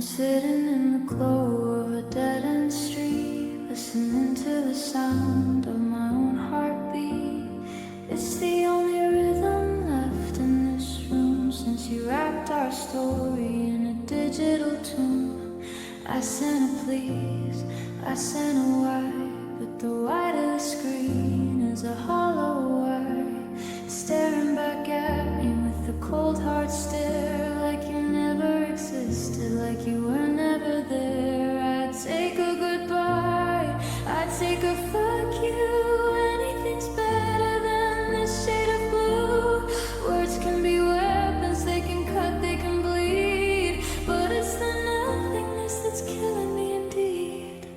sitting in the glow of a dead-end street, listening to the sound of my own heartbeat. It's the only rhythm left in this room since you wrapped our story in a digital tune. I sent a please, I sent a why, but the white of the screen is a hollow wire, staring back at me with a cold hard stare, like you never existed, like you were never there. I'd take a goodbye, I'd take a fuck you. Anything's better than this shade of blue. Words can be weapons, they can cut, they can bleed, but it's the nothingness that's killing me indeed.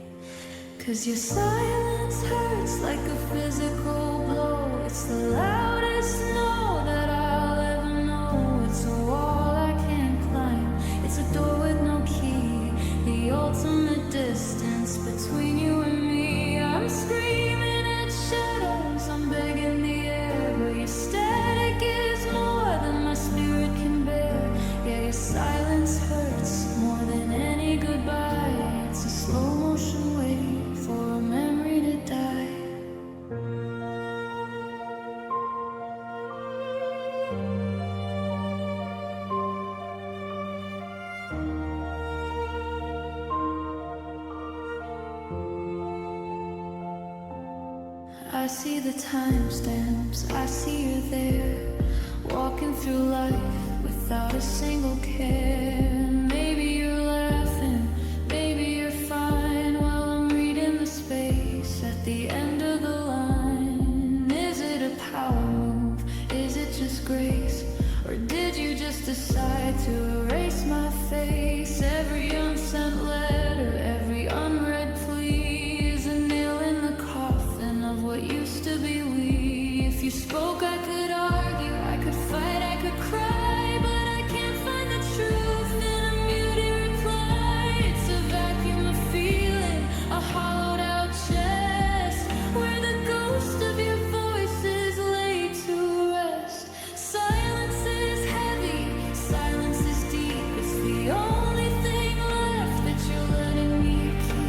'Cause your silence hurts like a physical blow. It's the loudest no that I'll ever know. It's a wall I can't climb, it's a door with no key, the ultimate distance between you and me. I'm screaming at shadows, I'm begging the air, but your static is more than my spirit can bear. Yeah, your silence hurts more than any goodbye. It's a slow motion wait for a memory to die. I see the timestamps, I see you there, walking through life without a single care. Maybe you're laughing, maybe you're fine, while I'm reading the space at the end of the line. Is it a power move? Is it just grace? Or did you just decide to erase my face? Every unsent letter, every unread plea is a nail in the coffin of what used to be we. If you spoke, I could argue, I could fight, I could cry, but I can't find the truth in a muted reply. It's a vacuum of feeling, a hollowed out chest, where the ghost of your voice is laid to rest. Silence is heavy, silence is deep, it's the only thing left that you're letting me keep.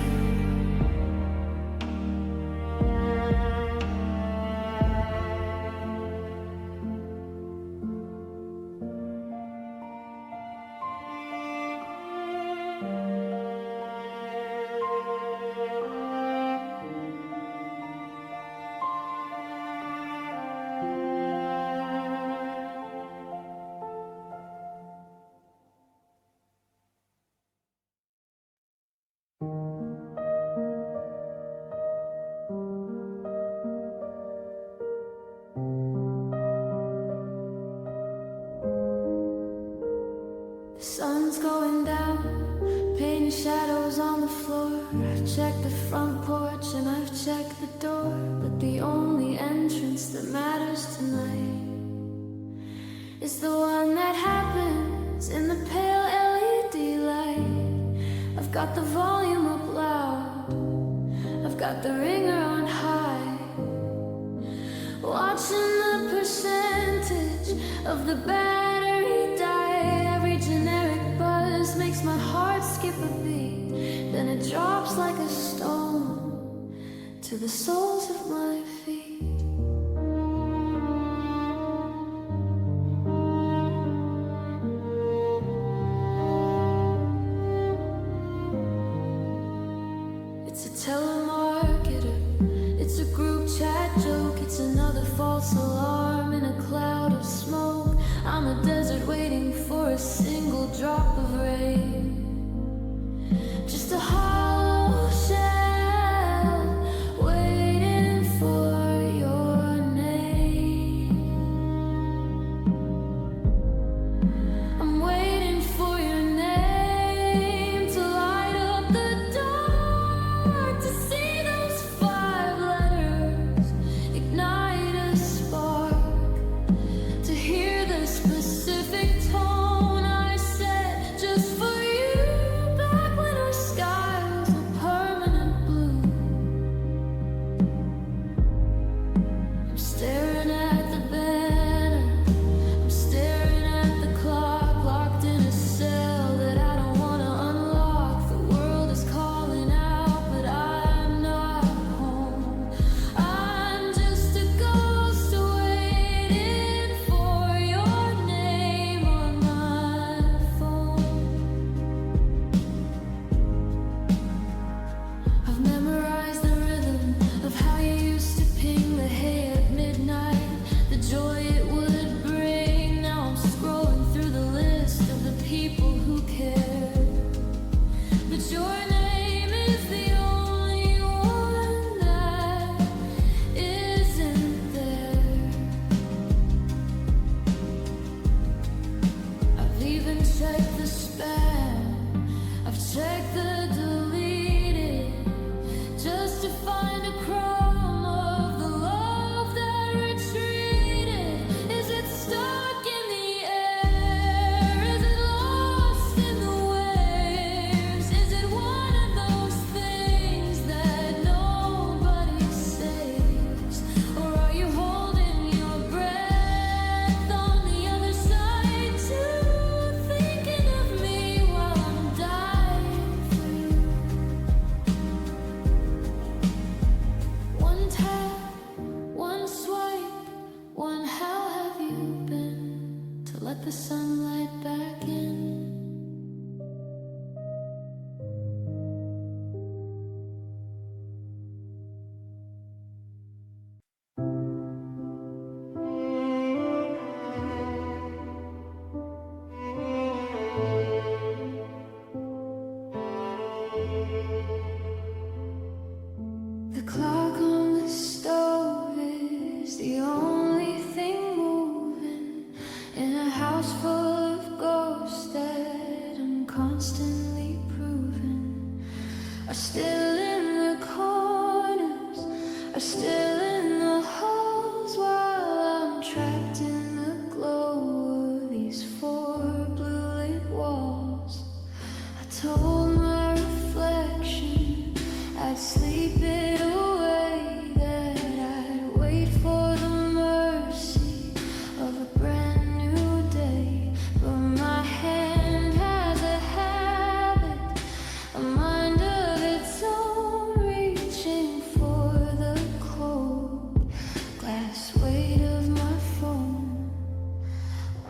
The sun's going down, painting shadows on the floor. I've checked the front porch and I've checked the door, but the only entrance that matters tonight is the one that happens in the pale LED light. I've got the volume up loud, I've got the ringer on high, watching the percentage of the battery die. Every generic buzz makes my heart skip a beat, then it drops like a stone to the soles of my feet. It's a telemarketer, it's a group chat joke, it's another false alarm in a cloud of smoke. I'm a desert waiting for a single drop of rain, just a hollow shell waiting for your name. I'm waiting for your name to light up the dark, to see those 5 letters ignite a spark, to hear the specific tone I set are still in the corners, are still in the halls, while I'm trapped in the glow of these four blue lit walls. I told my reflection I'd sleep it away, that I'd wait for the mercy of a brand new day. But my hand has a habit, a mind of its own, reaching for the cold glass weight of my phone.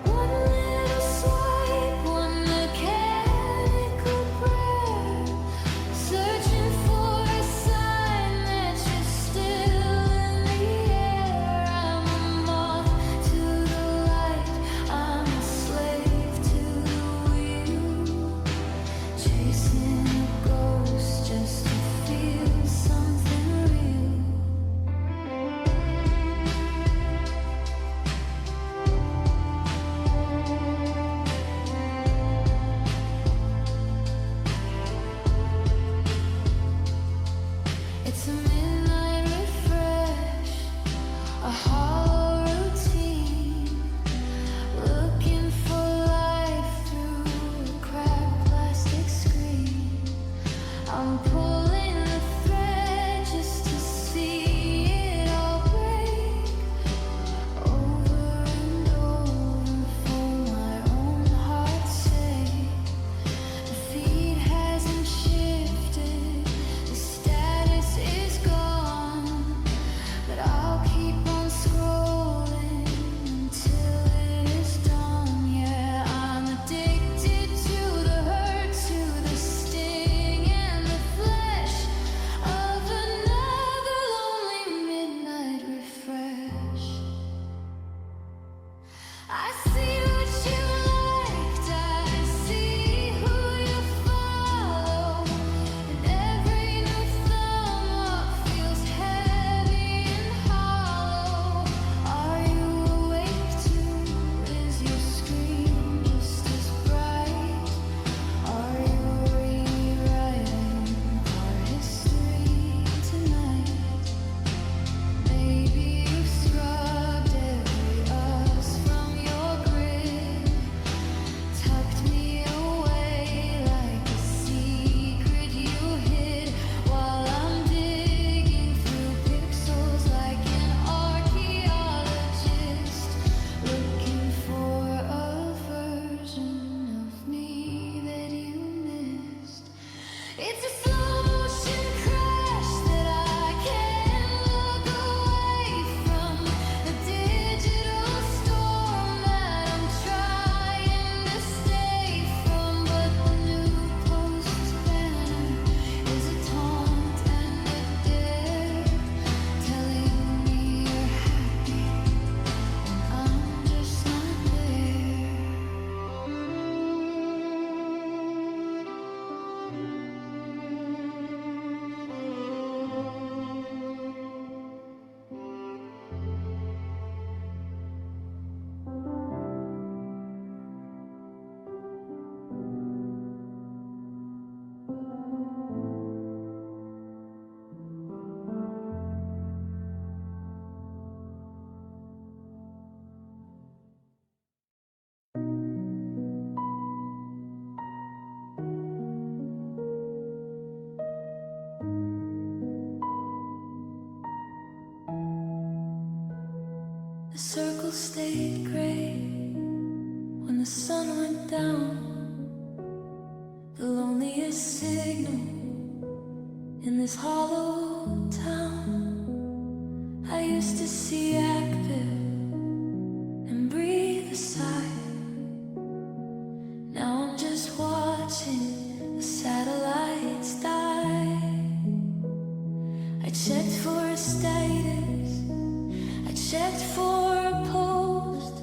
One little swipe, one mechanical prayer, searching for a sign that you're still in the air. I'm a moth to the light, I'm a slave to the wheel, chasing a ghost just to feel something real. It's a midnight refresh, a hollow routine, looking for life through a cracked plastic screen. I'm pulling the thread just to see it all break, over and over for my own heart's sake. The feed hasn't shifted, the status is gone, but I'll keep on scrolling until it is done. Yeah, I'm addicted to the hurt, to the sting and the flesh of another lonely midnight refresh. I see what you liked, I see who you follow, and every new thumb feels heavy and hollow. Are you awake too? Is your screen just as bright? Are you rewriting our history tonight? Maybe you scrubbed every us from your grid, tucked me away like a secret you hid, while I'm digging through pixels like an archaeologist, looking for a version of me that you missed. It's a slow motion crash that I can't look away from, a digital storm that I'm trying to stay from. But the new post's banner is a taunt and a dare, telling me you're happy and I'm just not there. The circle stayed gray when the sun went down, the loneliest signal in this hollow town. I used to see active and breathe a sigh. Now I'm just watching the satellites die. I checked for a status, I checked for a post,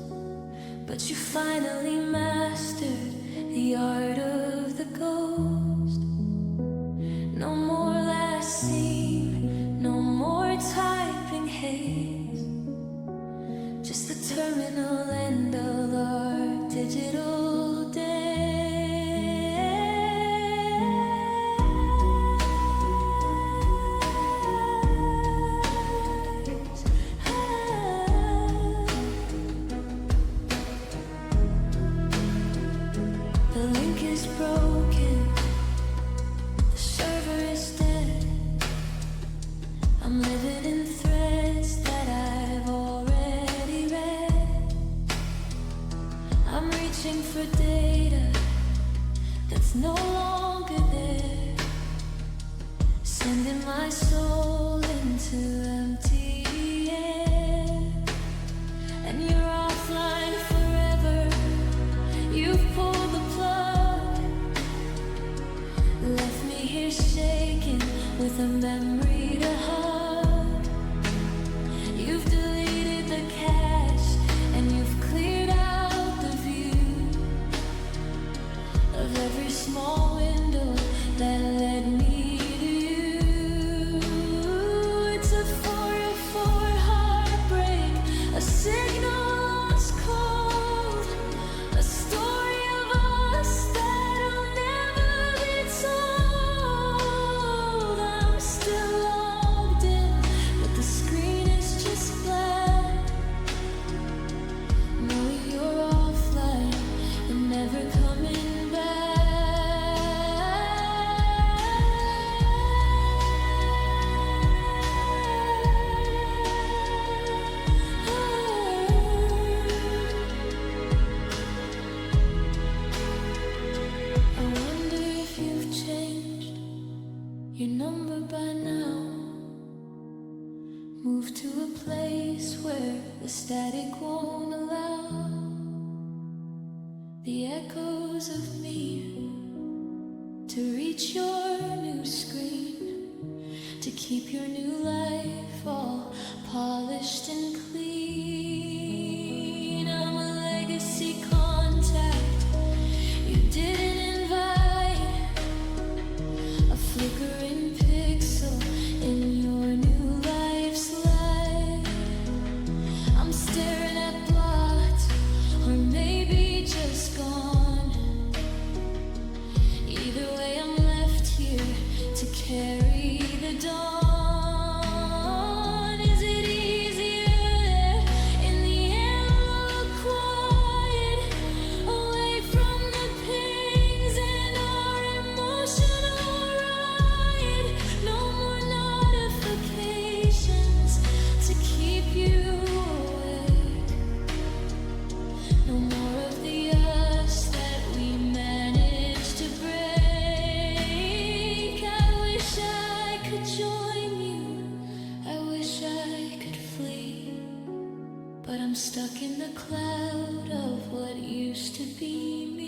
but you finally mastered the art of the ghost. No more last seen, no more typing haze. sending my soul into empty air. And you're offline forever. You've pulled the plug, left me here shaking with a memory to hug. You've deleted the cache and you've cleared out the view of every small window that led me to you. It's a 404 heartbreak, a signal lost cold, a story of us that'll never be told. I'm still logged in, but the screen is just black. No, you're offline and never coming back. I wonder if you've changed your number by now. Move to a place where the static won't allow the echoes of me to reach your new screen, to keep your new life all polished and clean. I'm a legacy contact you didn't invite, a flickering pixel in your new life's light. I'm staring at blocked, or maybe just gone. Either way, I'm left here to carry the dawn. Is it easier there in the emerald quiet, away from the pings and our emotional riot? No more notifications to keep you awake. No more of the us that we managed to break. I wish I could join you, I wish I could flee, but I'm stuck in the cloud of what used to be me.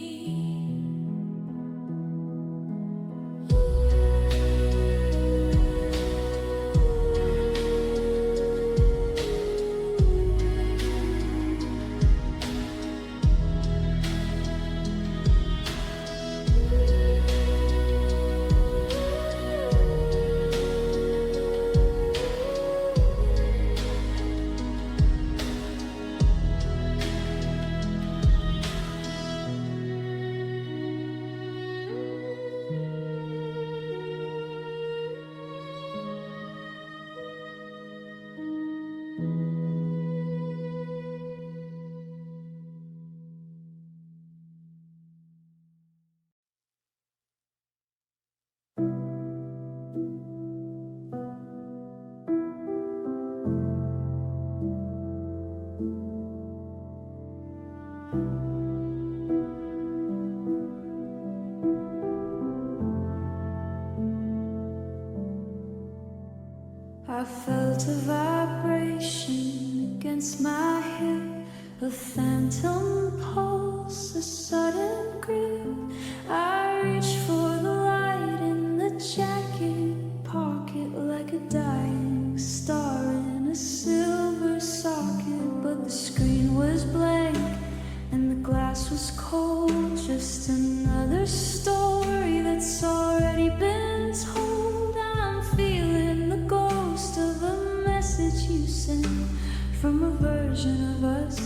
I felt a vibration against my hip, a phantom pulse, a sudden grip. I reached for the light in the jacket pocket like a dying star in a silver socket. But the screen was blank and the glass was cold, just another story that's already been told. I'm feeling the ghost of a message you sent from a version of us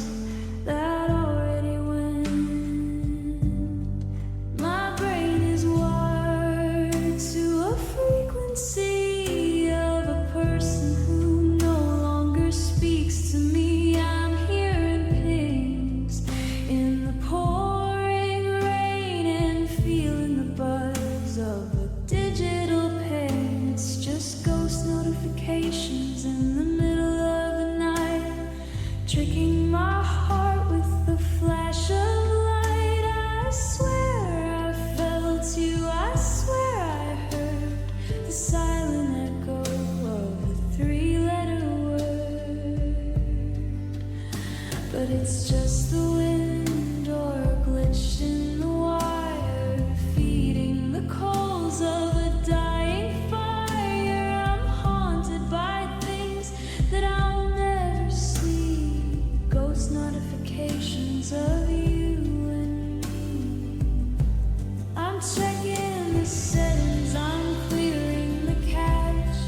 that already went. My brain in the settings, I'm clearing the cache,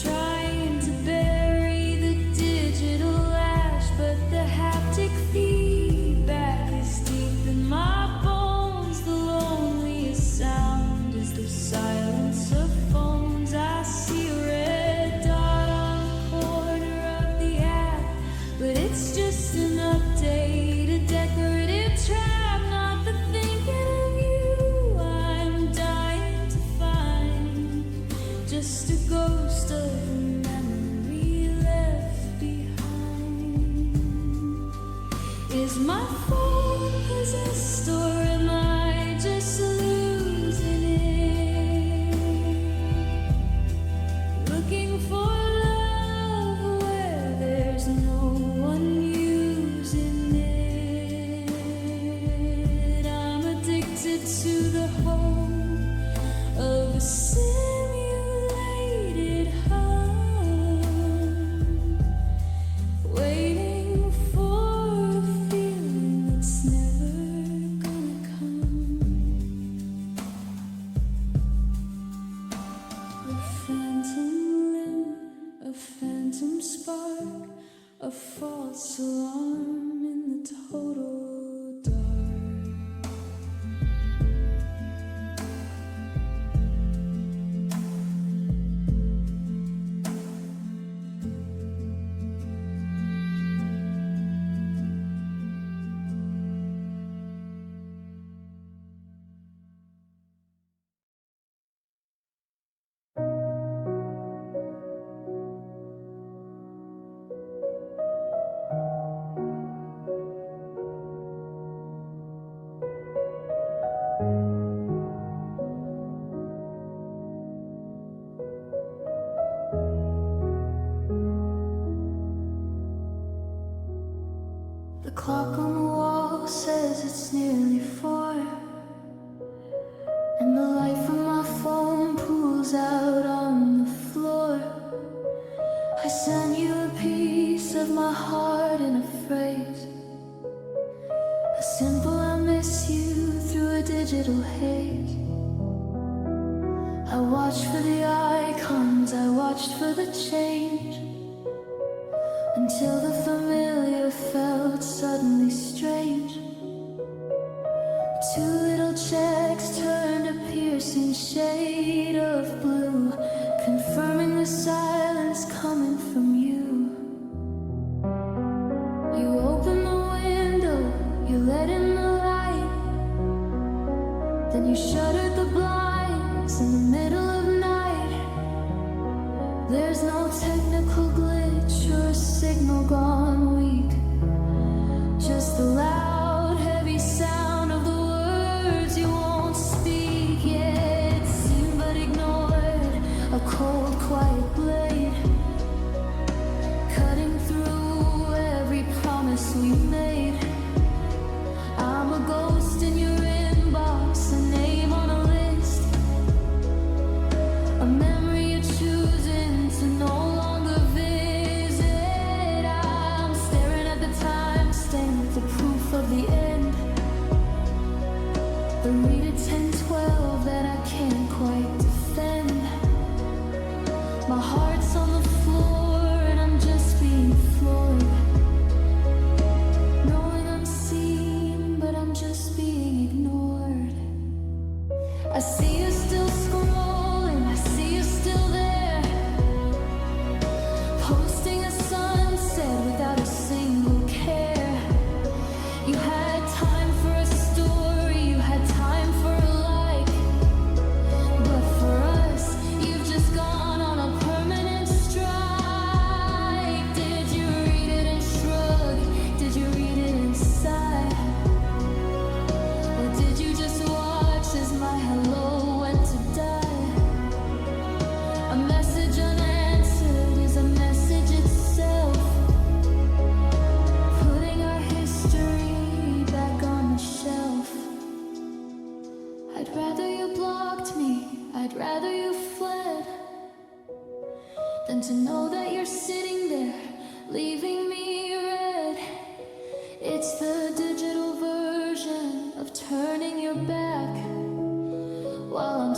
trying to bury the digital ash, but the haptic feedback is deep in my bones. The loneliest sound is the silence of phones. I see a red dot on the corner of the app, but it's just an update, a decorative trap, not the thinking of you I'm dying to find. Just a ghost of a memory left behind. Is my phone possessed or am I just losing it? Looking for love where there's no one using it. I'm addicted to the hope of a simulated hum, waiting for a feeling that's never gonna come. A phantom limb, a phantom spark, a false alarm in the total dark. The clock on the wall says it's nearly 4, and the light from my phone pulls out on the floor. I send you a piece of my heart in a phrase, a simple I miss you through a digital haze. I watched for the icons, I watched for the change, until the familiar felt suddenly strange. 2 little checks turned a piercing shade of blue, confirming the silence coming from you. You opened the window, you let in the light, then you shuttered the blinds in the middle of night. There's no technical glitch or a signal gone weak, just the loud, heavy sound of the words you won't speak. Yet seen but ignored, a cold, quiet blade, cutting through every promise we made. I'm a ghost in your inbox, a name on a list, a memory you're choosing to no longer visit. I'm staring at the timestamp, the proof of the end, the read at 10:12 that I can't quite defend. My heart's on the floor and I'm just being floored, knowing I'm seen but I'm just being ignored. I see you still scrolling, I see you still there, posting a sunset without a single care. You had time for a story, you had time for a like, but for us, you've just gone on a permanent strike. Did you read it and shrug? Did you read it and sigh? Or did you just watch as my hello went to die? A message unanswered is a message itself, putting our history back on the shelf. I'd rather you blocked me, I'd rather you fled, than to know that you're sitting there, leaving me red. It's the digital version of turning your back while I'm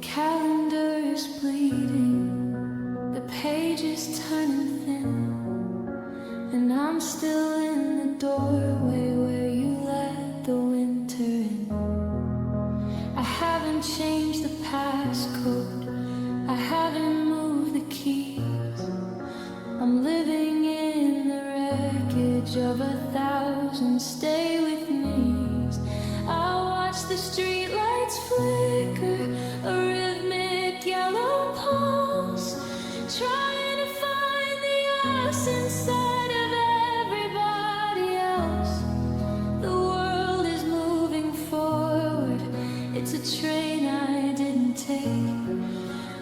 calendar is bleeding, the pages turning thin, and I'm still in the doorway where you let the winter in. I haven't changed the passcode, I haven't moved the keys. I'm living in the wreckage of 1,000 stay with me's. I watch the streetlights flicker, a rhythmic yellow pulse, trying to find the us inside of everybody else. The world is moving forward, it's a train I didn't take.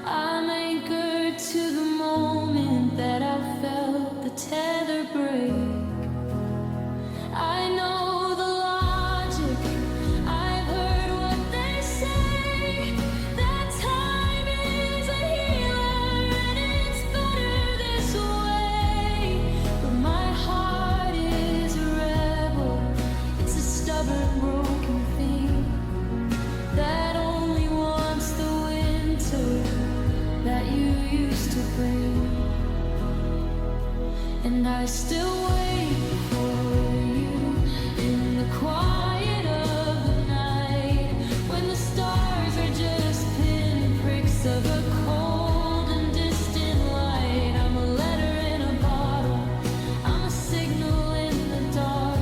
I'm anchored to the moment that I felt the tether break. I know the logic, I've heard what they say, that time is a healer and it's better this way. But my heart is a rebel, it's a stubborn broken thing that only wants the winter that you used to bring. And I still wait for you in the quiet of the night, when the stars are just pinpricks of a cold and distant light. I'm a letter in a bottle, I'm a signal in the dark,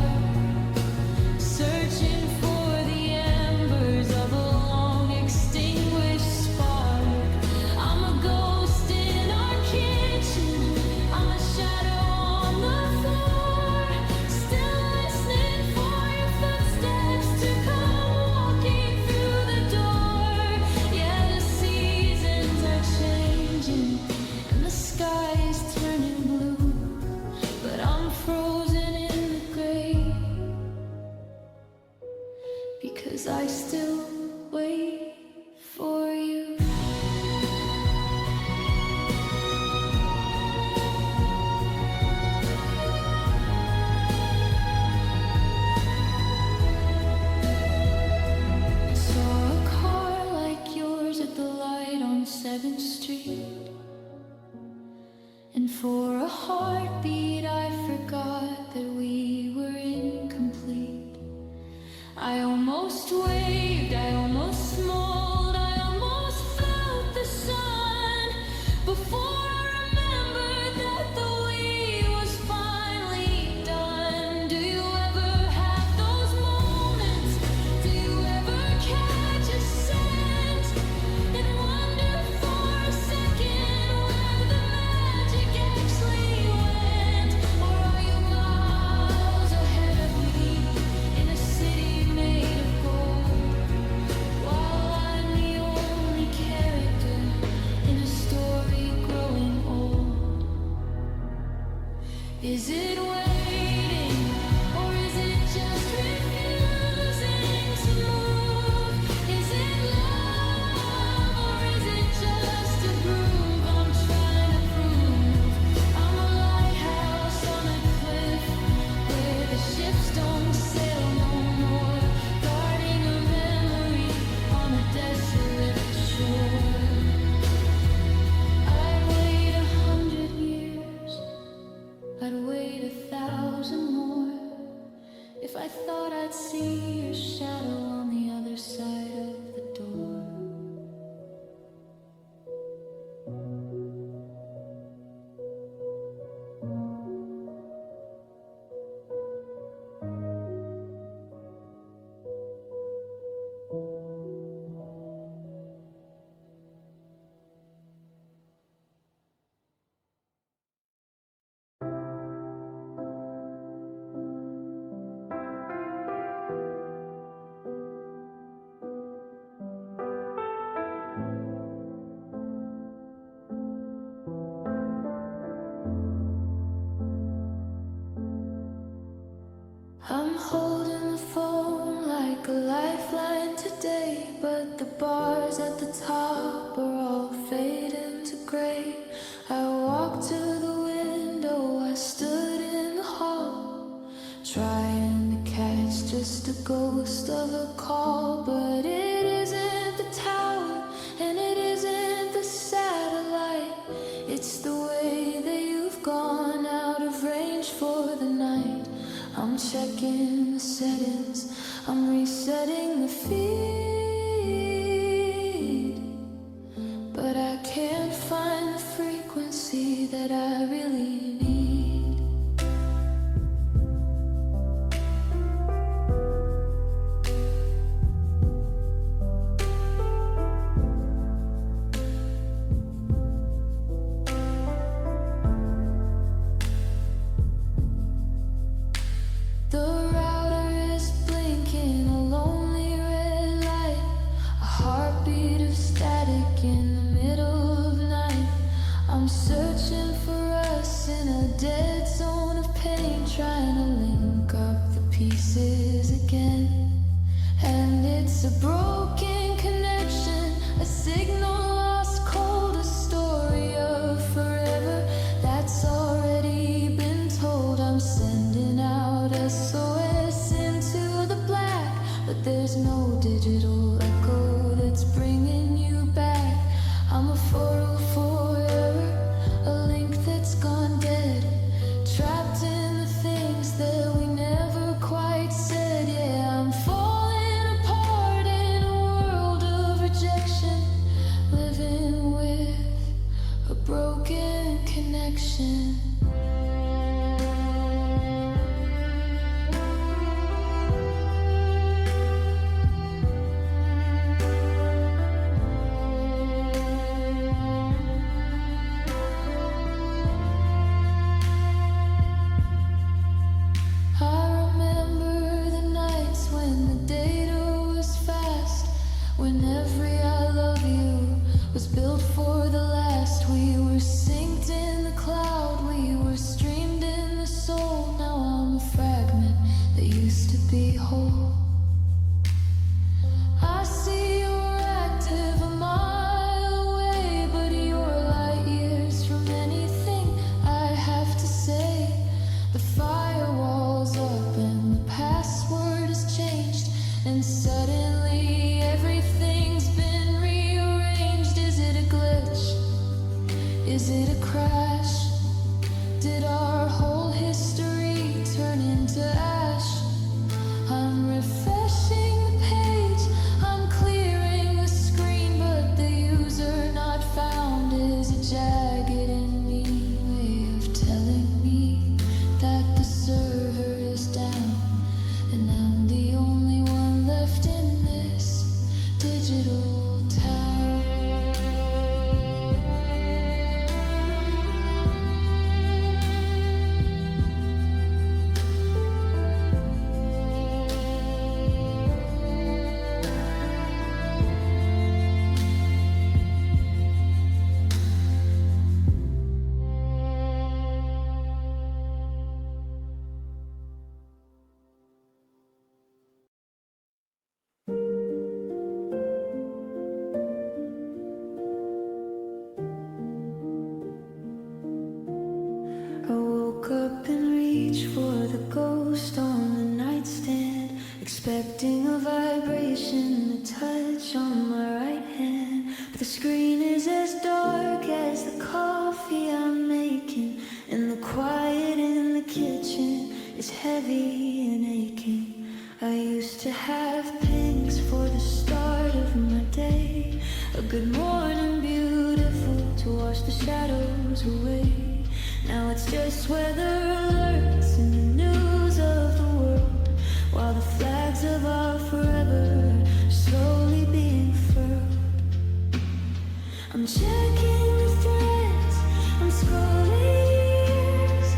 searching for the embers of a long extinguished spark. I'm a ghost in our kitchen, I'm a shadow on the floor, still listening for your footsteps to come walking through the door. Yeah, the seasons are changing and the sky is turning blue, but I'm frozen in the grave because I still wait for you. Saw a car like yours at the light on 7th Street, and for a heartbeat I forgot that we were incomplete. I almost waved, I almost smiled, I almost felt the sun before I remembered that the we was finally done. Do you ever have those moments? Do you ever catch a scent and wonder for a second where the magic actually went? Or are you miles ahead of me in a city made of gold, while I'm the only character in a story growing old? Is it waiting, or is it just refusing to move? Is it love, or is it just a groove I'm trying to prove? I'm a lighthouse on a cliff where the ships don't sail no more, guarding a memory on a desolate shore. I'd wait 100 years, I'd wait 1,000 more, if I thought I'd see your shadow on the other side of the door. I'm holding the phone like a lifeline today, but the bars at the top are all fading to gray. I walked to the window, I stood in the hall, trying to catch just a ghost of a call, but it isn't the tower, and it settings. I'm resetting the feed, but I can't find the frequency that I really need. The router is blinking a lonely red light, a heartbeat of static in the middle of night. I'm searching for us in a dead zone of pain, trying to link up the pieces again. And it's a broken connection, a signal lost cold, a story of forever that's already been told. I'm sending out SOS into the black, but there's no digital echo that's bringing you back. I'm a photo forever, a link that's gone dead, trapped in the things that we never quite said. Yeah, I'm falling apart in a world of rejection, living with a broken connection. I remember the nights when the data was fast, when every I love you was built for the last. We were synced in the cloud, we were streamed in the soul. Now I'm a fragment that used to be whole. I see you're active a mile away, but you're light years from anything I have to say. The firewall's up and the password has changed, and suddenly everything's been rearranged. Is it a glitch? Is it a crash? Did our whole history turn into ash? I'm refreshing the page, I'm clearing the screen, but the user not found is a jagged and mean way of telling me that the server is down, and I'm the only one left in this digital town. I woke up and reached for the ghost on the nightstand, expecting a vibration, a touch on my right hand. But the screen is as dark as the coffee I'm making, and the quiet in the kitchen is heavy and aching. I used to have pings for the start of my day, a good morning beautiful to wash the shadows away. Now it's just weather alerts and the news of the world, while the flags of our forever are slowly being furled. I'm checking the threads, I'm scrolling years,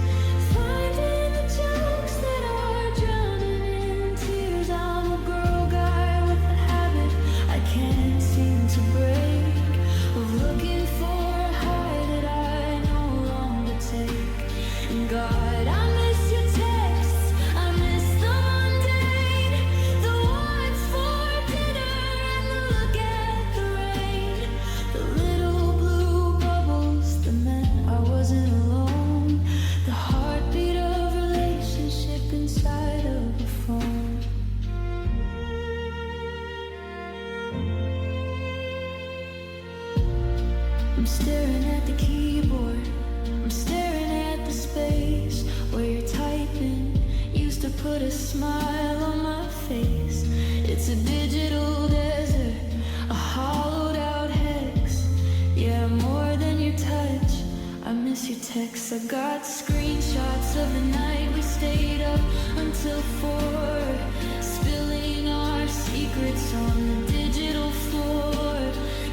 finding the jokes that are drowning in tears. I'm a girl guy with a habit I can't seem to break, of looking for a high that I no longer take. And God, I miss your texts, I miss the mundane, the what's for dinner and the look at the rain, the little blue bubbles that meant I wasn't alone, the heartbeat of relationship inside of a phone. I'm staring at the keyboard, I'm staring at the space where you're typing. Used to put a smile on my face. It's a digital desert, a hollowed out hex. Yeah, more than your touch, I miss your texts. I got screenshots of the night we stayed up until 4, spilling our secrets on the digital floor.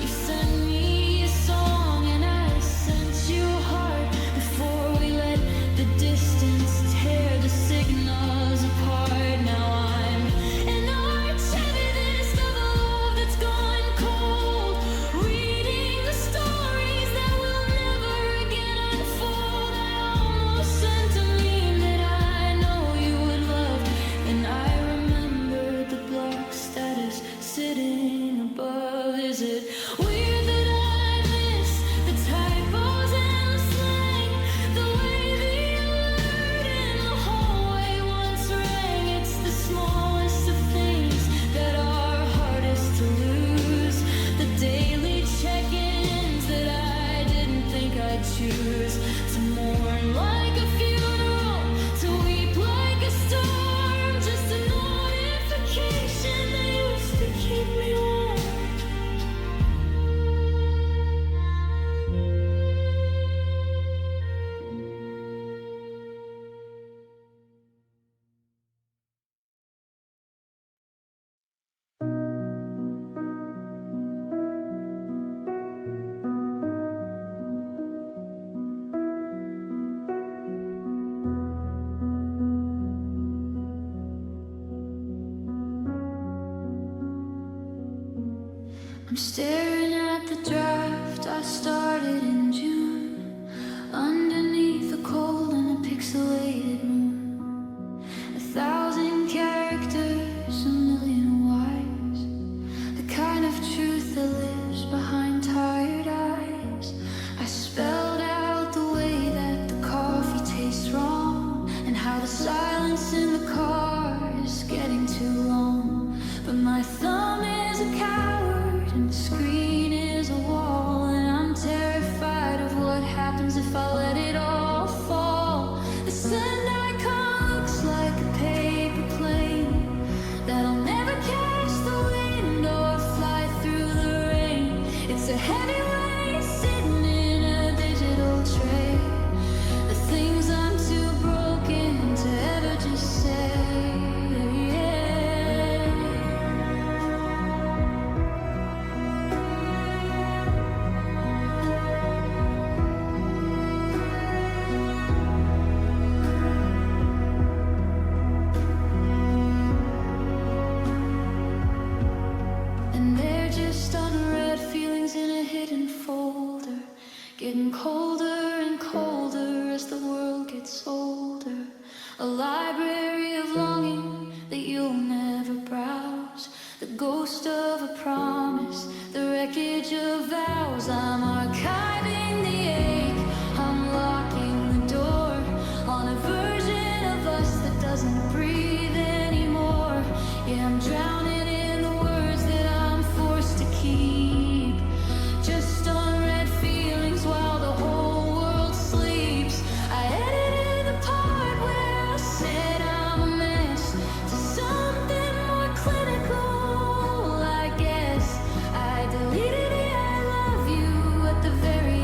You sent me a song and I sent you a heart before we let the distance tear the signals apart. Now I'm an archivist of a love that's gone cold, reading the stories that will never again unfold. I almost sent a meme that I know you would love, and I remembered the block status sitting above. Is it weird that I miss the typos and the slang, the way the alert in the hallway once rang? It's the smallest of things that are hardest to lose, the daily check-ins that I didn't think I'd choose, to mourn like a funeral, to weep like a storm, just a notification that used to keep me warm. I'm staring at the draft I started in June, underneath the cold and a pixelated moon. 1,000 characters, a million whys, the kind of truth that lives behind tired eyes. I spelled out the way that the coffee tastes wrong, and how the silence in the car is getting too long. But my thumb is a coward and the screen is a wall, and I'm terrified of what happens if I let it all fall. The send icon looks like a paper plane that'll never catch the wind or fly through the rain. It's a heavy weight sitting in a digital tray, the things I'm too broken to ever just say. And they're just unread feelings in a hidden folder, getting colder and colder as the world gets older. A library of longing that you'll never browse, the ghost of a promise, the wreckage of vows. I'm archiving the ache, I'm locking the door on a version of us that doesn't breathe anymore. Yeah, I'm drowning in the words that I'm forced to keep, just unread feelings while the whole world sleeps. I edited the part where I said I'm a mess to something more clinical, I guess. I deleted the I love you at the very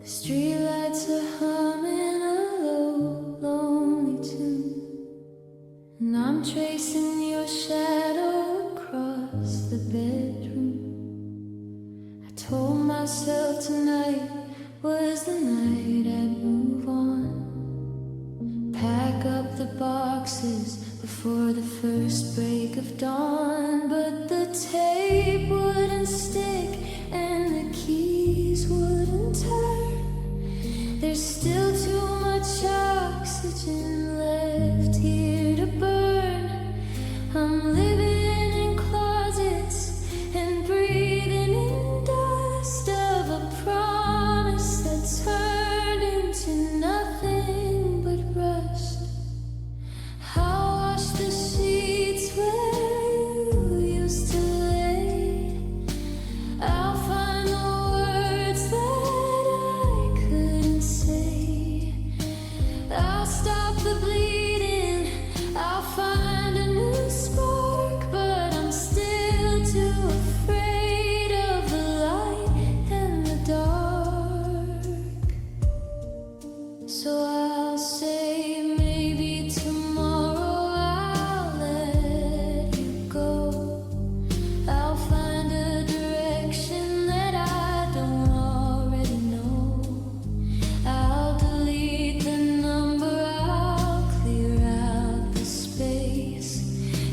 The streetlights are humming a low, lonely tune, and I'm tracing your shadow across the bedroom. I told myself tonight was the night I'd move on, pack up the boxes before the first break of dawn. But the tape wouldn't stick and the keys wouldn't turn. There's still too much oxygen left here to burn. I'm living in closets and breathing in dust of a promise that turned into nothing but rust. I'll wash the sheets where you used to lay. I'll find the words that I couldn't say. I'll stop the bleeding, I'll find a new spark, but I'm still too afraid of the light and the dark. So I'll say maybe tomorrow I'll let you go. I'll find a direction that I don't already know. I'll delete the number, I'll clear out the space,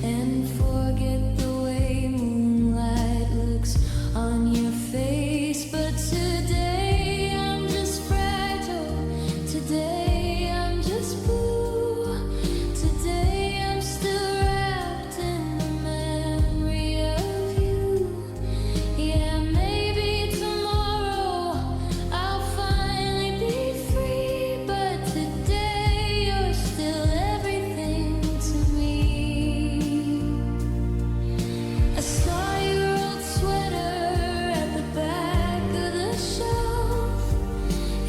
and forget the way moonlight looks on your face. But today I'm just fragile, today I'm just blue, today I'm still wrapped in the memory of you. Yeah, maybe tomorrow I'll finally be free, but today you're still everything to me. I saw your old sweater at the back of the shelf.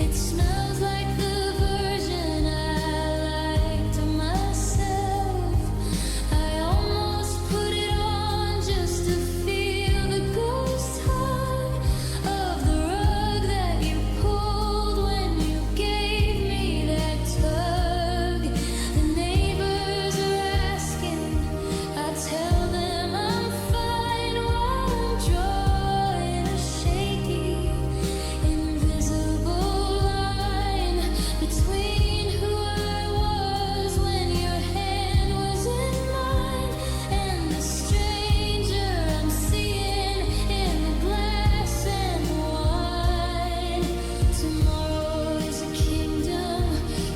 It smells like the version I liked of myself. I almost put it on just to feel the ghost hug of the rug that you pulled when you gave me that tug. The neighbors are asking, I tell them I'm fine while I'm drawing a shaky, invisible line between who I was when your hand was in mine and the stranger I'm seeing in the glass and wine. Tomorrow is a kingdom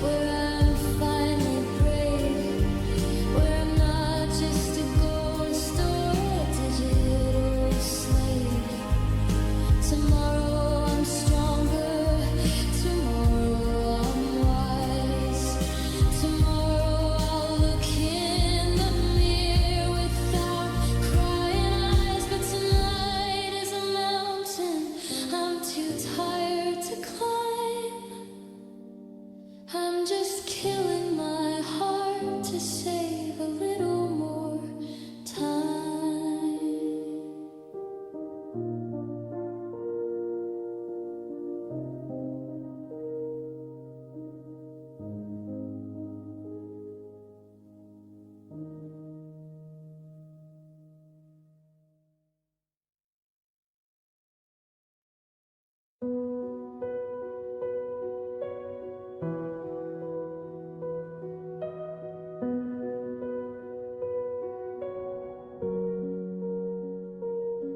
where I'm finally brave, where I'm not just a ghost or a digital slave. Tomorrow I'm stronger, tomorrow I'm wise. Tomorrow I'll look in the mirror without crying eyes. But tonight is a mountain I'm too tired to climb. I'm just killing my heart to save a little more time.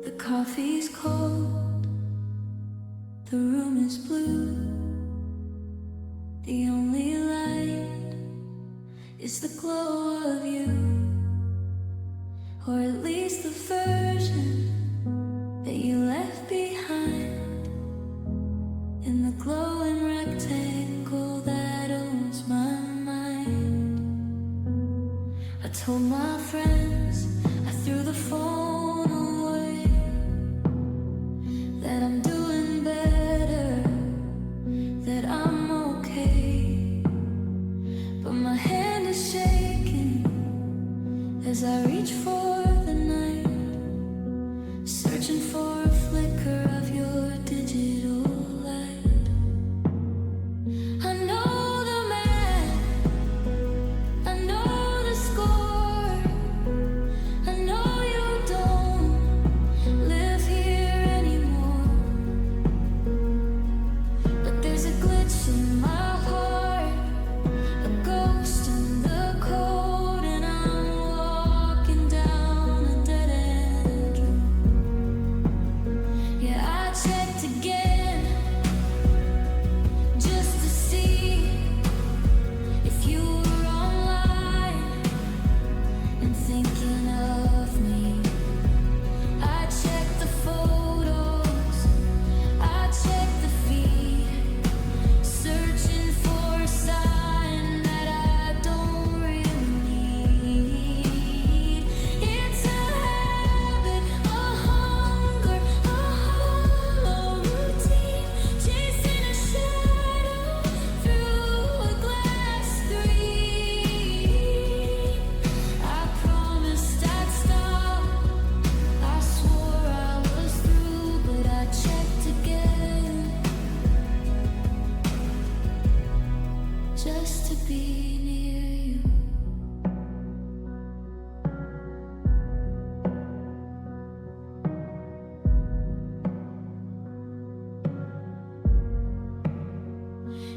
The coffee's cold, the room is blue. The only light is the glow of you, or at least the version that you left behind in the glowing rectangle that owns my mind. I told my friends, I threw the phone away, that I'm doing better, that I'm okay. But my hand is shaking as I reach for the night, searching for a flicker of your digital light.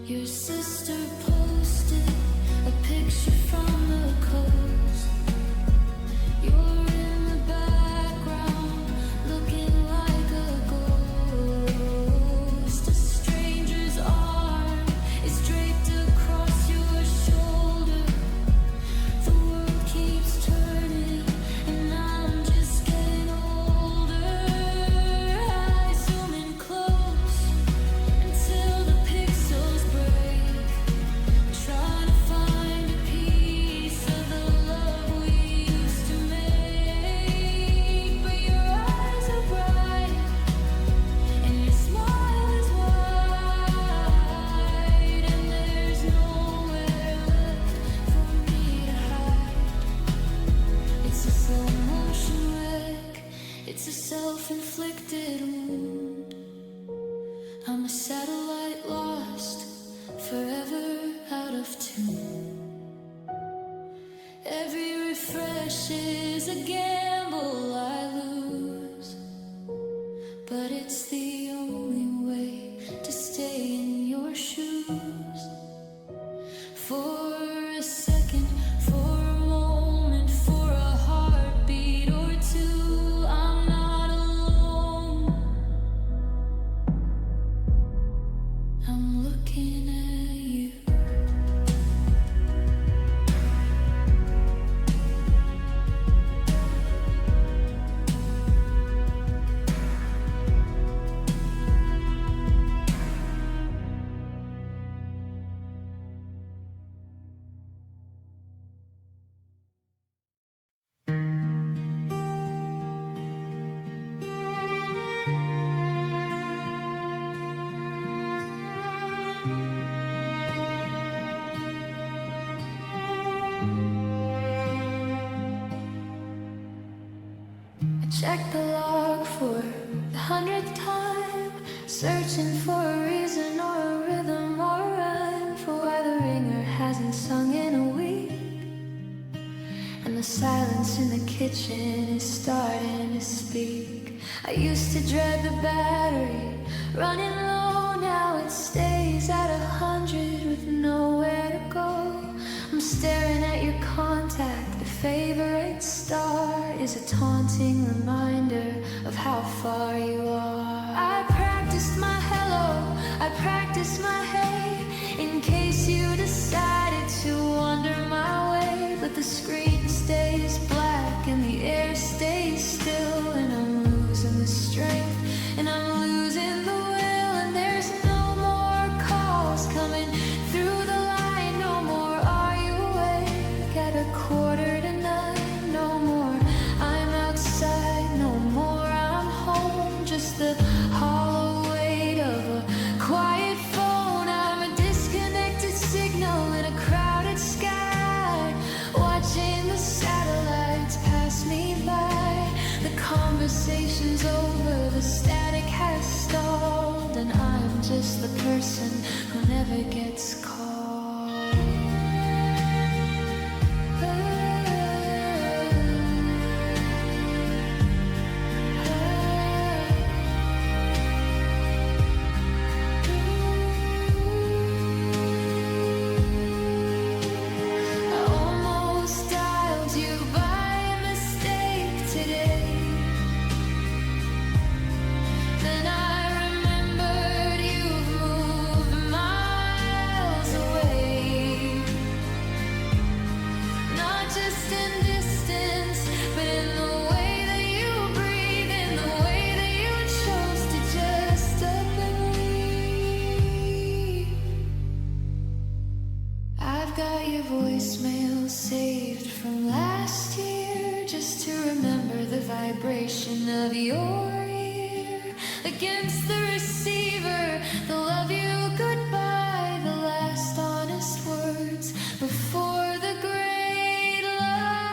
Your sister posted a picture from the coast. You're in the background, looking like a ghost. A stranger's arm is draped across your shoulder. The world keeps turning, and I'm just getting older. I zoom in close until the pixels break, trying to find a piece of the love we used to make. But your eyes are bright, and your smile is wide, and there's nowhere left for me to hide. It's a slow motion wreck, it's a self-inflicted wound. I'm a satellite lost, forever out of tune. Every refresh is a gamble I lose, but it's the only way to stay in your shoes. For a second, for a moment, for a heartbeat or two, I'm not alone. I'm looking at you. I checked the log for the 100th time, searching for a reason or a rhythm or a rhyme for why the ringer hasn't sung in a week. And the silence in the kitchen is starting to speak. I used to dread the battery running low, now it stays at 100 with nowhere to go. I'm staring at your contact, the favorite star is a taunting reminder of how far you are. I practiced my hello, I practiced my hey, in case you decided to wander my way. But the screen stays black and the air stays still, and I'm losing the strength and I'm losing the will. And there's no more calls coming through the line, no more are you awake at 8:45, no more I'm outside, no more I'm home, just the hollow weight of a quiet phone. I'm a disconnected signal in a crowded sky, watching the satellites pass me by. The conversation's over, the static has stalled, and I'm just the person who never gets called. I almost dialed you by mistake today. Then I remembered you've moved miles away. Not just in distance, but in the way that you breathe, in the way that you chose to just up and leave. I've got your voicemail saved from last year, just to remember the vibration of your ear against the receiver. The love you goodbye, the last honest words before the great lie.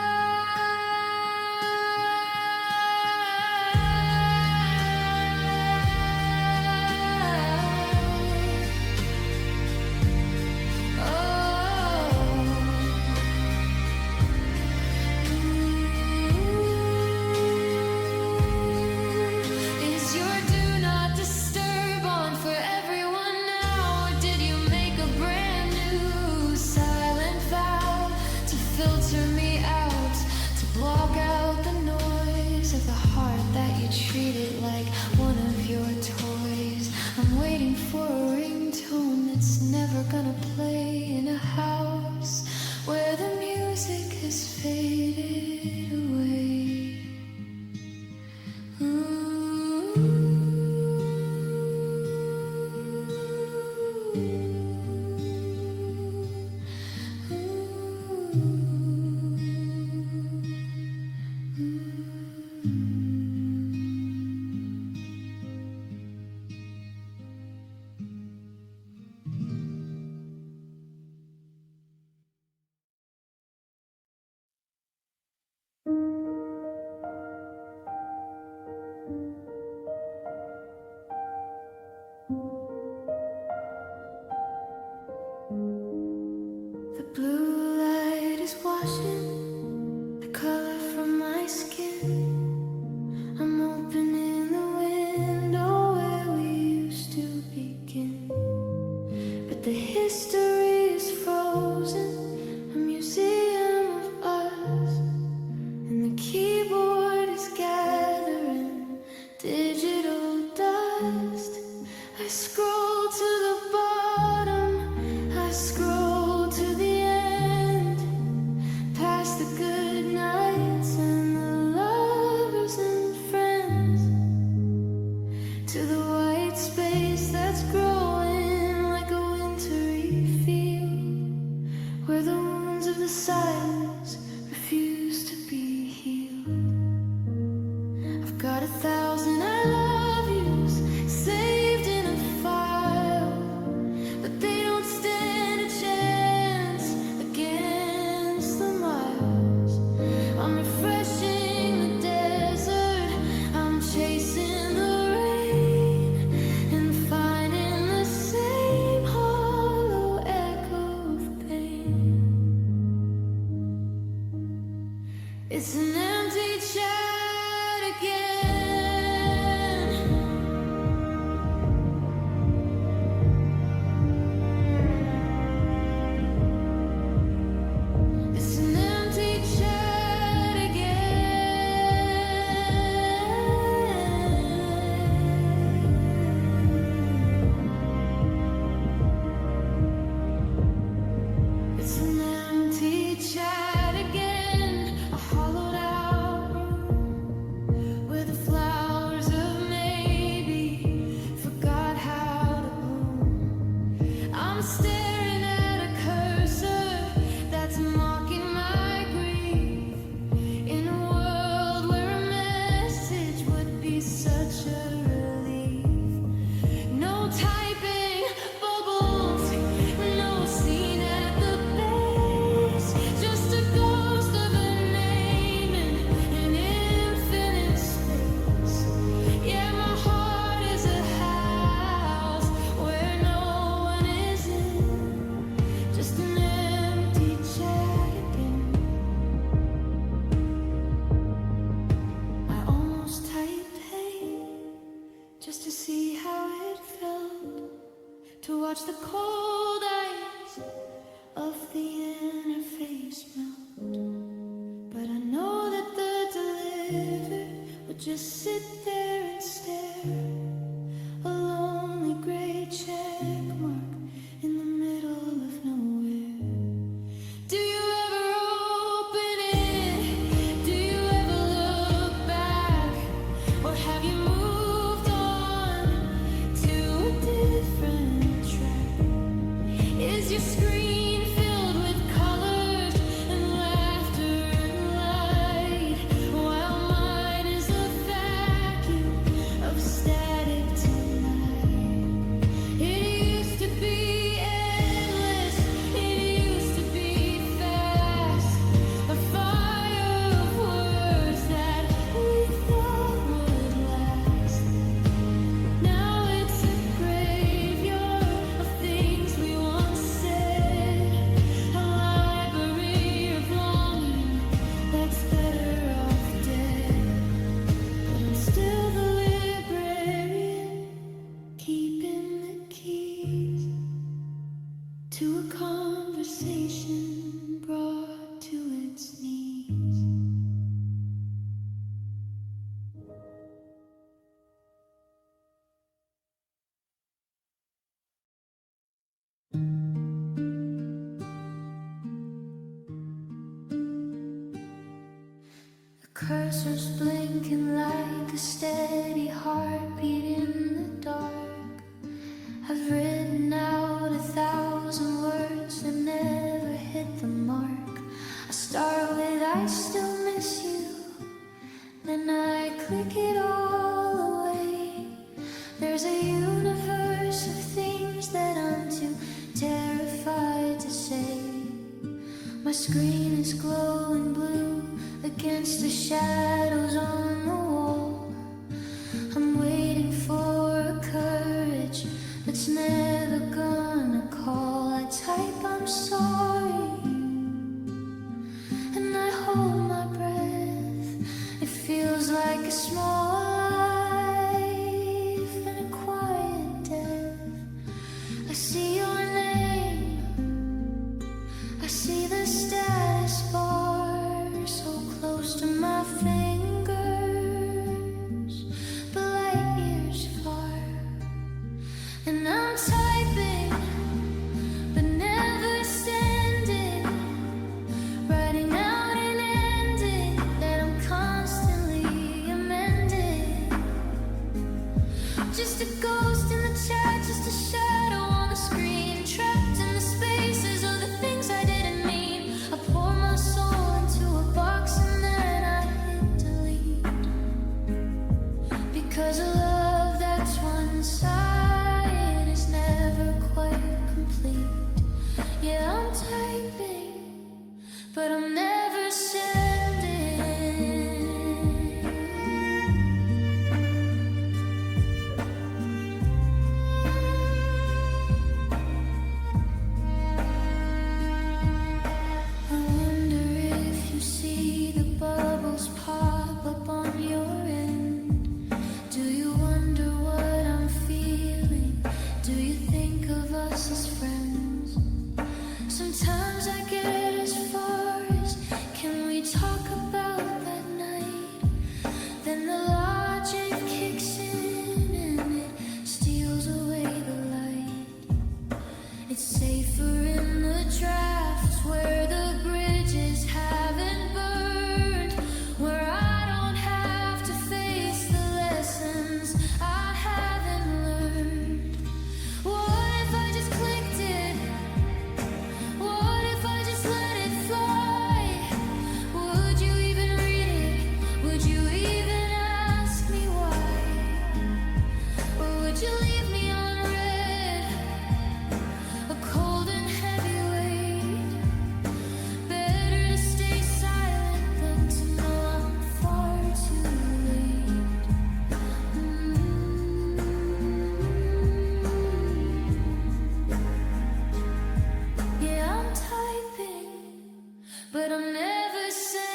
Oh. waiting for a ringtone that's never gonna play in a house where the music has faded away. The blue light is washing the color from my skin. I'm opening the window where we used to begin, but the history is frozen, a museum of us, and the keyboard is gathering digital dust. I scroll to the bottom, I scroll to the end, past the good nights and the lovers and friends, to the white space that's growing like a wintry field, where the wounds of the silence refuse to be healed. I've got 1,000 I love yous saved in a file, but they don't stand a chance against the miles. I'm refreshing the desert, I'm chasing the rain, and finding the same hollow echo of pain. It's an empty chat again. It's an empty chat again. It's an empty chat again. A hollowed out room where the flowers of maybe forgot how to bloom. I'm staring at a cursor that's mocking my grief, in a world where a message would be such a relief. No typing bubbles, no scene at the base, just a ghost of a name in an infinite space. Yeah, my heart is a house where no one is in, just an empty chat again. I almost typed hey, just to see how it felt, to watch the cold ice of the interface melt. But I know that the deliver would just sit there and stare, a lonely gray check mark in the middle of nowhere. Do you ever open it? Do you ever look back? Or have you moved on to a different track? Is your screen filled with colors and laughter and light, while mine is a vacuum cursor's blinking like a steady heartbeat in the dark. I've written out 1,000 words that never hit the mark. I start with I still miss you, then I click it all away. There's a universe of things that I'm too terrified to say. My screen is glowing blue against the shadows on the wall. I'm waiting for a courage that's never gonna call. I type I'm sorry and I hold my breath. It feels like a small life and a quiet death. I see your name, I see the status bar so close to my fingers, but light years far. And I'm typing, but never sending, writing out an ending that I'm constantly amending. Just a ghost in the chat, just a shadow on the screen, trapped in the spaces of the things I didn't mean. I pour my soul into a box and then I hit delete, because a love that's one-sided is never quite complete. Yeah, I'm typing, but I'm never sending. I wonder if you see the bubbles pop up on your end. Do you wonder what I'm feeling? Do you think of us as friends? Sometimes I get as far as, can we talk about that night? Then the logic kicks in and it steals away the light. It's safer in the drafts where the bridges haven't burned, where I don't have to face the lessons I haven't learned. What if I just clicked it? What if I just let it fly? Would you even read it? Would you even ask me why? Or would you leave me unread, a cold and heavy weight? Better to stay silent than to know I'm far too late. Yeah, I'm typing, but I'm never sending.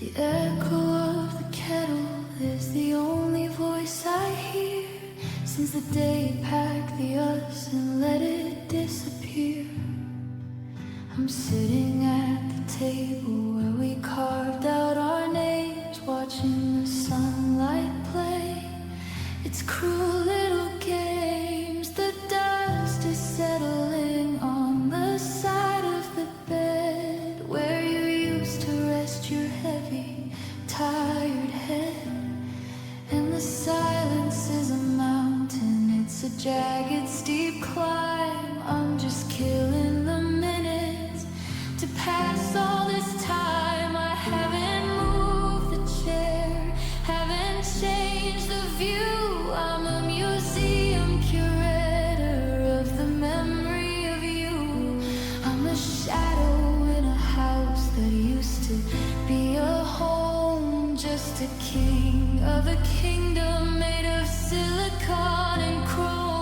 The echo of the kettle is the only voice I hear since the day you packed the us and let it disappear. I'm sitting at the table where we carved out our names, watching the sunlight play its cruel little games. The dust is settling on the side of the bed where you used to rest your heavy, tired head. And the silence is a mountain, it's a jagged, steep climb. I'm just killing the minutes to pass all this time. I haven't moved the chair, haven't changed the view. I'm a museum curator of the memory of you. I'm a shadow in a house that used to be a home, just a king of a kingdom made of silicon and chrome.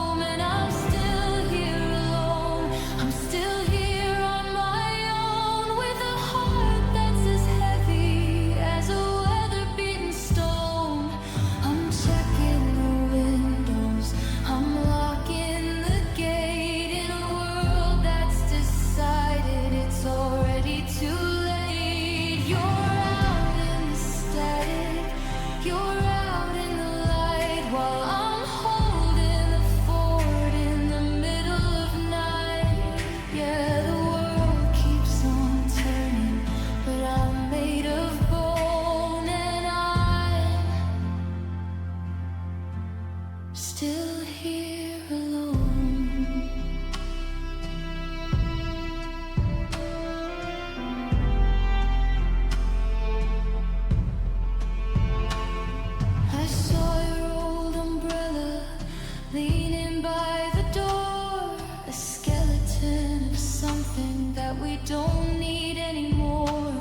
we don't need anymore.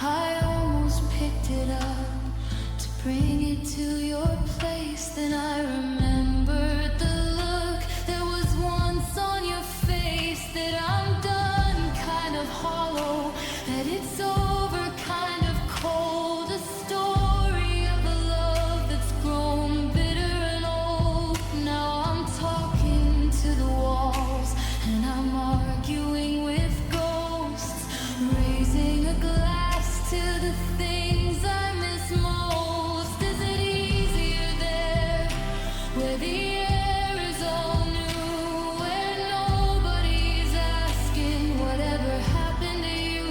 I almost picked it up to bring it to your place. Then I remembered the look that was once on your face. That I'm done, kind of hollow, that it's over, kind of cold. A story of a love that's grown bitter and old. Now I'm talking to the walls, and I'm arguing with ghosts, raising a glass to the things I miss most. Is it easier there, where the air is all new, where nobody's asking whatever happened to you?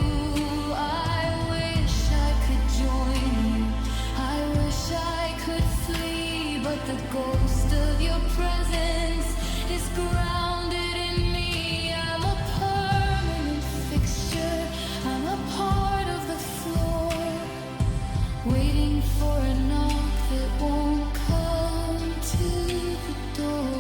I wish I could join you, I wish I could flee, but the ghost of your presence is grounded in me. I'm a permanent fixture, I'm a part of the floor, waiting for a knock that won't come to the door.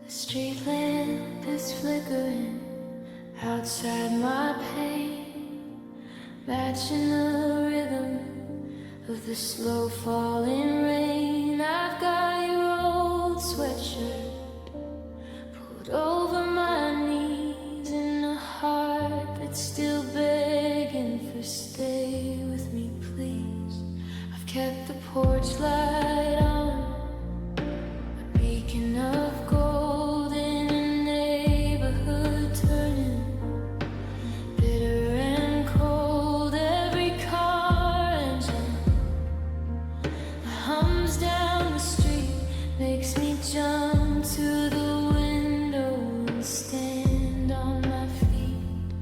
The street lamp is flickering outside my pain, matching the rhythm of the slow falling rain. I've got your old sweatshirt pulled over my knees, and a heart that's still begging for stay with me, please. I've kept the porch light on, a beacon of gold in a neighborhood turning bitter and cold. Every car engine that hums down the street makes me jump to the window and stand on my feet.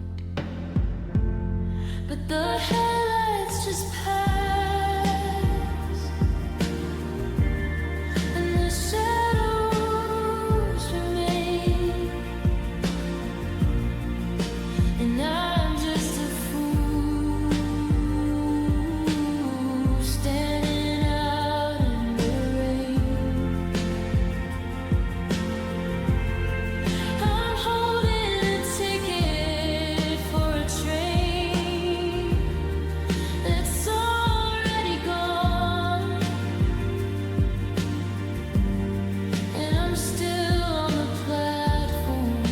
But the headlights just pass, and the shadows remain, and I'm just a fool standing out in the rain. I'm holding a ticket for a train that's already gone, and I'm still on the platform,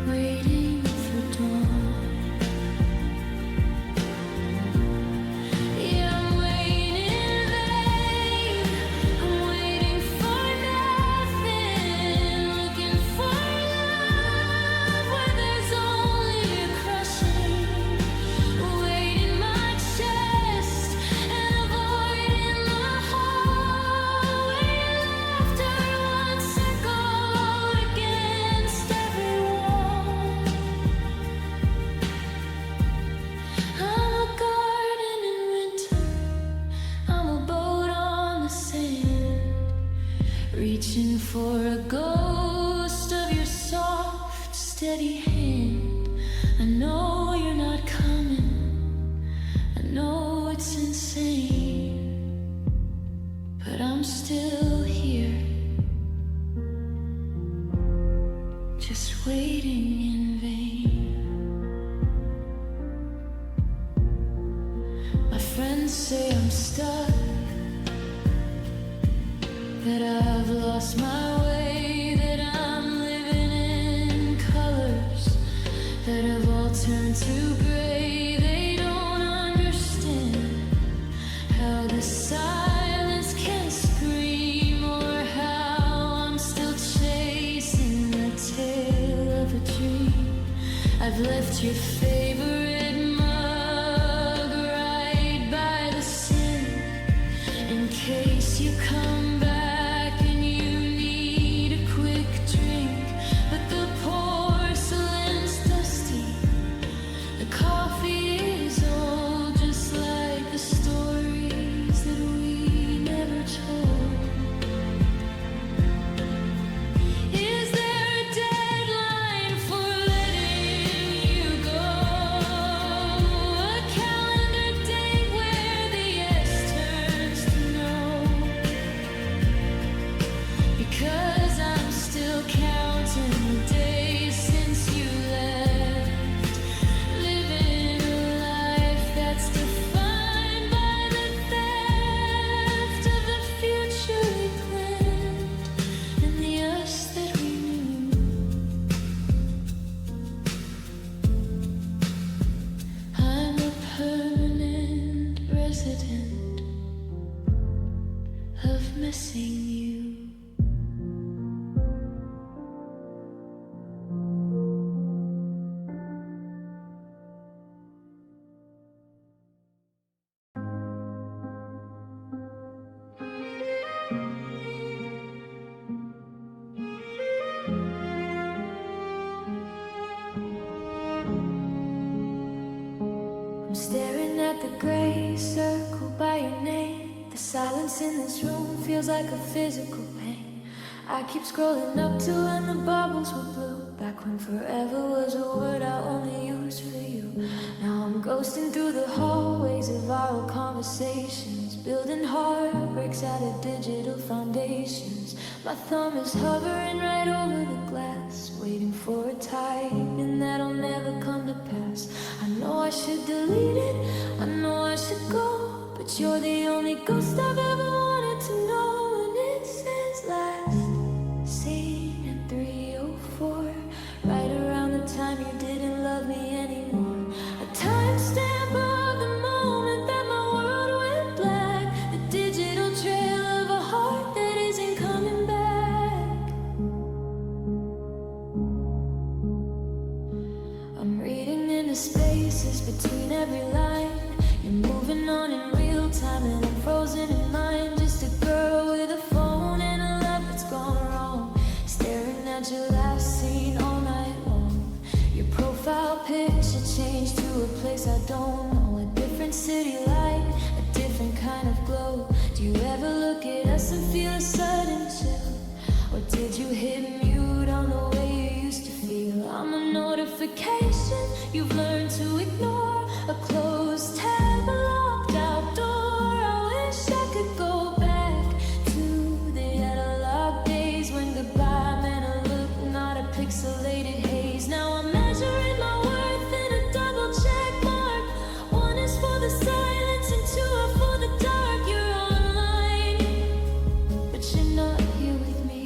waiting for dawn. Yeah, I'm waiting in vain, I'm waiting for nothing, looking for love where there's only a crushing weight in my chest, and a void in my heart where laughter once echoed against every wall. I'm a garden in winter, I'm a boat on the sand, reaching for a ghost of your soft, steady hand. I know you're not coming, I know it's insane, but I'm still here, just waiting in vain. My friends say I'm stuck, that I've lost my way, that I'm living in colors that have all turned to gray. They don't understand how the silence can scream, or how I'm still chasing the tail of a dream. I've left your favorite mug right by the sink in case you come back. by your name. The silence in this room feels like a physical pain. I keep scrolling up to when the bubbles were blue. Back when forever was a word I only used for you. Now I'm ghosting through the hallways of our old conversations, building heartbreaks out of digital foundations. My thumb is hovering right over the glass, waiting for a typing that'll never come to pass. I know I should delete it, I know I should go, but you're the only ghost I've ever wanted to know. And it says last seen at 3:04, right around the time you didn't love me anymore. A timestamp of the moment that my world went black, the digital trail of a heart that isn't coming back. I'm reading in the spaces between every line. You're moving on in real time and I'm frozen in mine. Just a girl with a phone and a life that's gone wrong, staring at your last scene all night long. Your profile picture changed to a place I don't know, a different city light, a different kind of glow. Do you ever look at us and feel a sudden chill, or did you hit mute on the way you used to feel? I'm a notification you've learned to ignore, a closed tab, a locked out door. I wish I could go back to the analog days when goodbye meant a look, not a pixelated haze. Now I'm measuring my worth in a double check mark. One is for the silence and two are for the dark. You're online, but you're not here with me.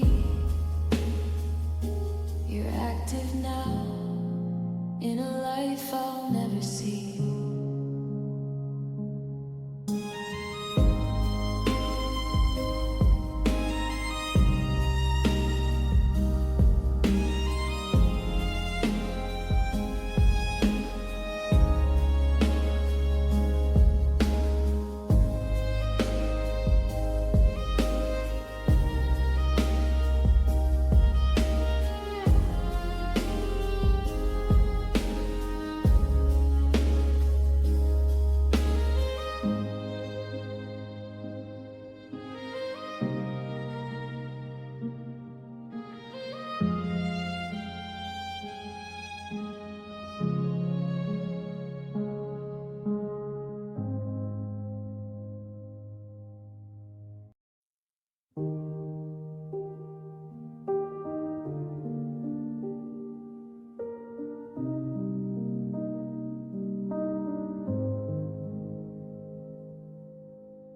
You're active now in a life I'll never see.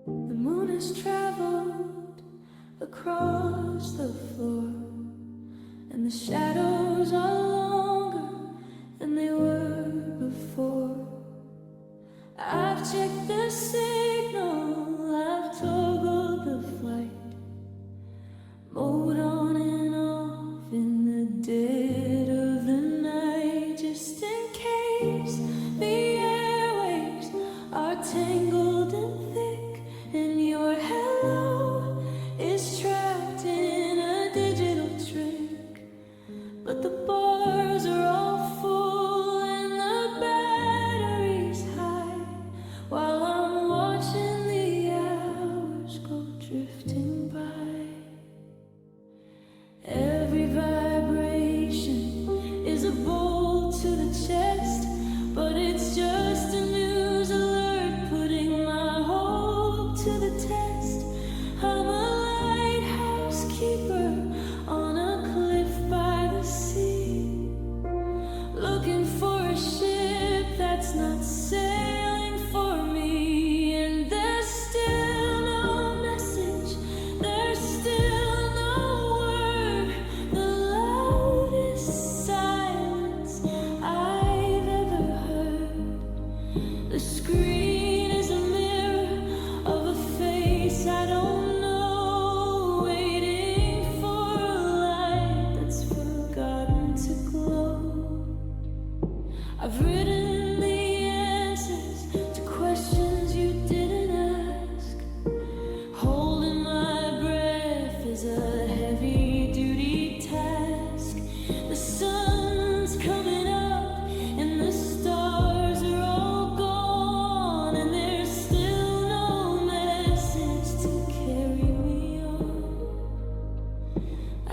The moon has traveled across the floor, and the shadows are longer than they were before. I've checked the signal, I've toggled the flight mode on and off in the dead of the night, just in case the airwaves are tangled and thick, and your hello is trapped in a digital trick. But the bar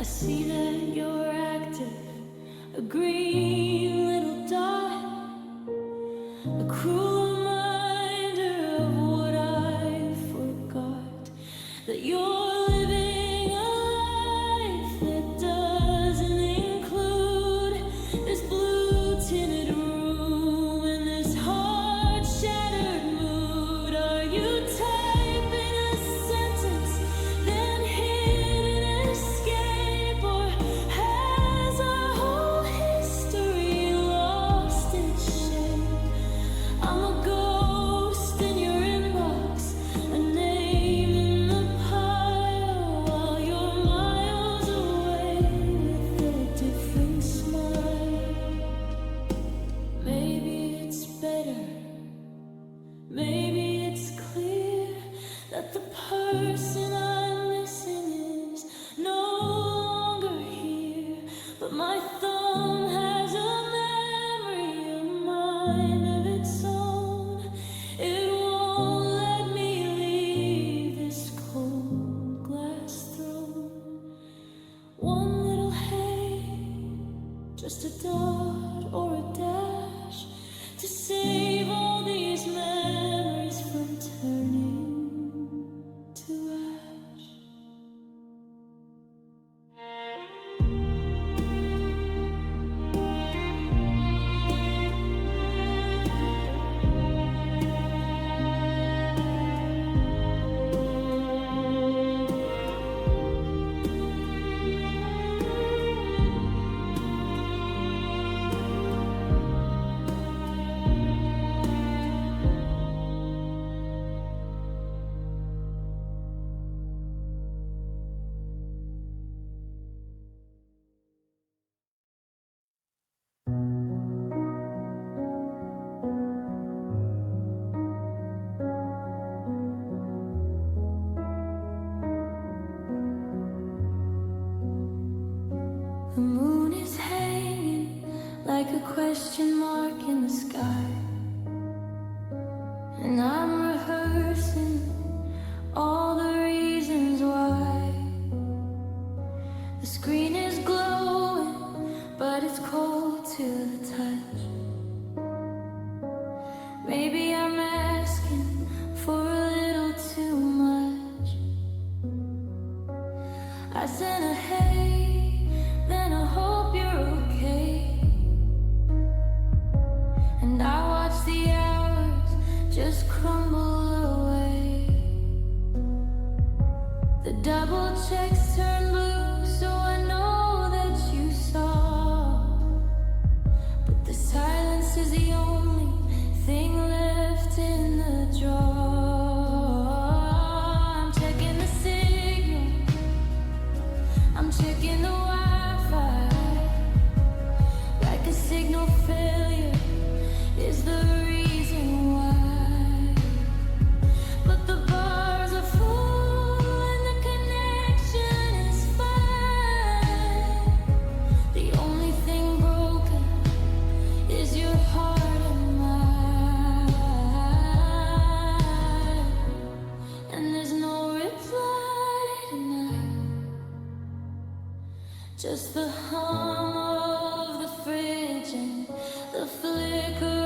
I see that you're active, a green little dot, a cruel reminder of what I forgot, that you're living a life that doesn't include this blue tinted room and this heart shattered mood. Are you typing a sentence, then hit an escape, or has our whole history lost its shape? I'm a ghost in your inbox, a name in the pile, while you're miles away with a different smile. Maybe it's better, maybe it's clear that the person I'm missing is no longer here, but my thumb has a memory, a mind of its own. It won't let me leave this cold glass throne. One little hey, just a dot or a dash, to save all these memories from turning to ash. The moon is hanging like a question mark in the sky, and I'm rehearsing all the reasons why. The screen is glowing, but it's cold to the touch. Maybe I'm asking for a little too much. I sent a hey, then I hope you're okay, and I watch the hours just crumble away. The double checks turn blue, so I know that you saw, but the silence is the only thing left in the drawer. I'm checking the signal, I'm checking the Wi-Fi, like a signal failure is the reason why. But the bars are full and the connection is fine. The only thing broken is your heart and mine, and there's no reply tonight, just the hum of the fridge and the flicker